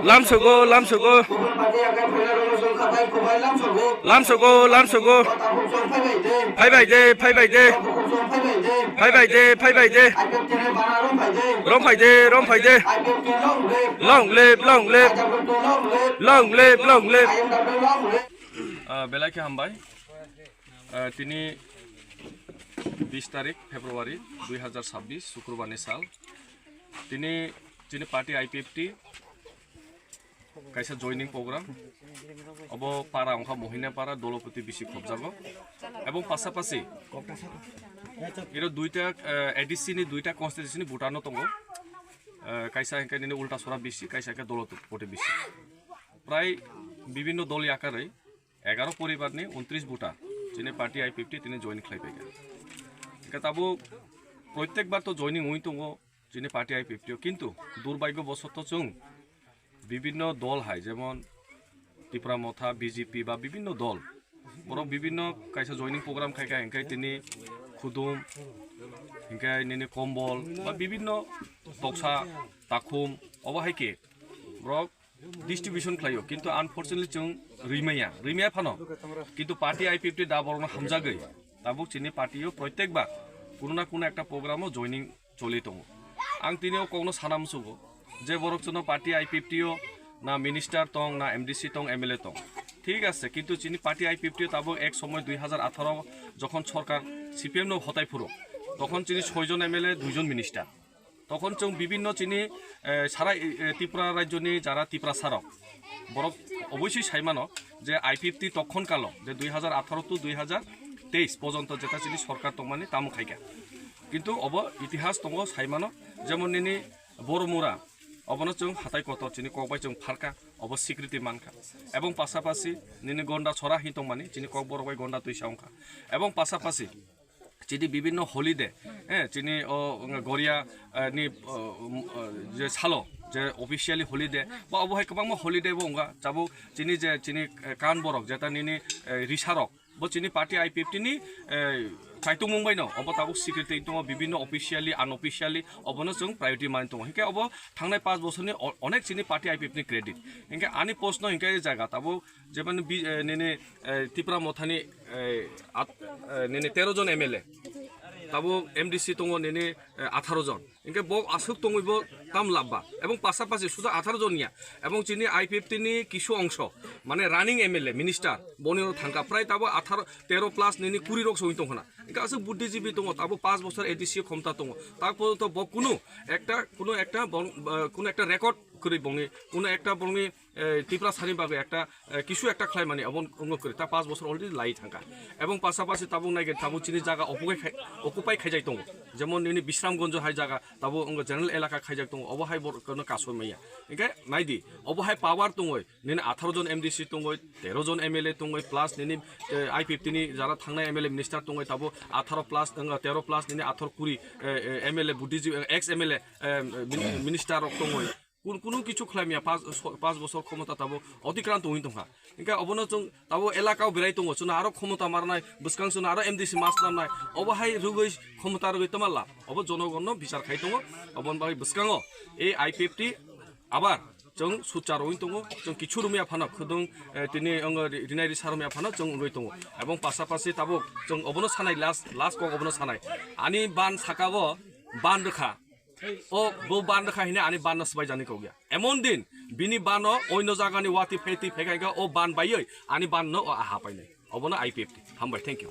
lamsugo lamsugo lamsugo lamsugo phai bai de rom phai de long live बेलाखि हामबाय তিনি 20 तारिख फेब्रुवारी 2026 शुक्रबारनि साल তিনি पार्टी आईपीएफटी कैसा जॉइनिंग प्रोग्राम अब पारा अंखा महिना पारा दलपति बिसि खबजागो एवं पासापासि इरो दुइटा एडीसी नि दुइटा कन्स्टिट्यूशन नि भूटानो दंगो कैसा हेंकानि उल्टा सरा बिसि कैसा के दलपति बिसि प्राय विभिन्न दल आकारै 11 परिवारनि 29 भोटार जिनि पार्टी आईपीएफटी तिनि जॉइन खालायबाय ताबो प्रत्येकबार तो जॉइनिं हुइ दंगो जिनि पार्टी आईपीएफटी किन्तु दुर्भाग्यबशत जों विभिन्न दल हाय जेमन त्रिपुरा मथा बीजेपी बा विभिन्न दल बर विभिन्न कैसा जॉइनिंग प्रोग्राम खायका हेंकाय तिनि खुदुम हेंकाय निनि कम्बल बा विभिन्न बक्सा ताखुम अबाहायके ब्रक डिस्ट्रीब्यूशन खालायो किन्तु अनफॉर्चुनेटली जों रिमाया फानो किन्तु पार्टी आईपीएफटी दा बरनो हामजागै ताबो चिनि पार्टीयो प्रत्येकबार कोनो एक प्रोग्रामो जॉइनिंग चलि दङ आं तिनियाव कोनो सानामसुगो जे बरकजन पार्टी आईपीएफटीओ ना मिनिस्टार दं ना एमडीसी दं एमएलए दं ठीक আছে কিন্তু চিনি পার্টি আইপিএফটি তাবো এক সময় 2018 যখন সরকার সিপিএম নো হতাই ফুরো তখন চিনি 6 জন এমএলএ 2 জন মিনিস্টার তখন जों বিভিন্ন চিনি সারা ত্রিপুরা রাজ্যনি যারা ত্রিপুরা সারক বরক অবশ্যই সাইমানো যে আইপিএফটি তখন কালো যে 2018 টু 2023 পর্যন্ত যেটা চিনি সরকার তমানি তামু খাইকা কিন্তু অব ইতিহাস দङ সাইমানো যেমন নিনি বড়মুরা অবনো जों হাতাই কত চিনি কবাই जों ফারকা অব সিকিউরিটি মানকা এবং পাশাপাশি নিনি গন্ডা ছড়া হি তমানি চিনি কক বড়বাই গন্ডা তুইসা অংকা এবং পাশাপাশি চিনি বিভিন্ন হলিডে চিনি গরিয়া नि जे सालो जे ऑफिशियली हॉलिडे बा अबहाय गोबां हॉलिडे बंगा जाबो चिनि कान बरक जेता निनि रिसारक बो चिनि पार्टी आईपीएफटी नि साइटु मुंबई न अब ताबो सिक्रेटरी दङ विभिन्न ऑफिशियली अनऑफिशियली अबनो जों प्रायोरिटी मान दङ हिके अब थांनाय 5 बोसोरनि अनेक चिनि पार्टी आईपीएफटी नि क्रेडिट हिके आनि पोस्ट न हिके जागा ताबो जेबन निनि त्रिपुरा मथानि निनि 13 जन एमएलए ताबो एमडीसी दङ निनि 18 जन इनके बक आसुक दङबो ताम लाबा एवं पासापासि सुदा 18 जनिया एवं चिनि आईपीएफटी नि किसु अंश माने रानिंग एमएलए मिनिस्टार बनिनो थांका प्राय ताबो 13 प्लस निनि 20 रक सहित दङना इनके आसु बुद्धिजीवी दङ ताबो 5 बोसोर एडीसी क्षमता दङ तारपर तो बक कुनु একটা রেকর্ড করে বঙে কোনো একটা বঙে ত্রিপুরা সারি বাগে একটা কিছু একটা খাই মানে অবন অঙ্গ করে তা 5 বছর অলরেডি লাই থাকা এবং পাশাপাশি তাবো নাইগে তাবো চিনি জায়গা অকুপাই খাইজাই দङ যেমন নিনি বিশ্রামগঞ্জ হাই জায়গা তাবো অঙ্গ জেনারেল এলাকা খাইজাই দङ অবহাই কোনো কাসমাইয়া ইনকে নাইদি অবহাই পাওয়ার দङ নিনি 18 জন এমডিসি দङ 13 জন এমএলএ দङ প্লাস নিনি आईपीएफटी नि যারা থাংনাই এমএলএ মিনিস্টার দङ তাবো 18 প্লাস 13 প্লাস নিনি 18 কুড়ি এমএলএ বুদ্ধিজীবী एक्स एमएलए मिनिस्टार दङ কোনো কিছু খালামিয়া 5 বছর ক্ষমতা তাবো অতিক্রান্ত হই দङा ইনকা অবনো जों তাবো এলাকাও বেরাই দङ जों आरो ক্ষমতা मारनाय बसकांसुन आरो एमडीसी मास नामनाय अबहाय रुगै ক্ষমতা रुगै तमाला अब जनगण बिचार खाय दङ अबन बाय बसकांगो ए आईपीएफटी आबार जों सुचार हई दङ जों किछु रुमिया फाना खुदुं तिनि अंग रिनायरि सारुमिया फाना जों रय दङ एवं पासापासि ताबो जों अबनो सानाय लास्ट को अबनो सानाय आनि बान साकागो बान रखा ओ बो बान रखा हिने आनि बान नसबाय जानि को गया एमन दिन बिनि बानो ओइनो जागानि वाति फेति फेगायगा ओ बान बायै आनि बान न आहा पाइनाय अबनो आईपीएफटी हामबाय थैंक यू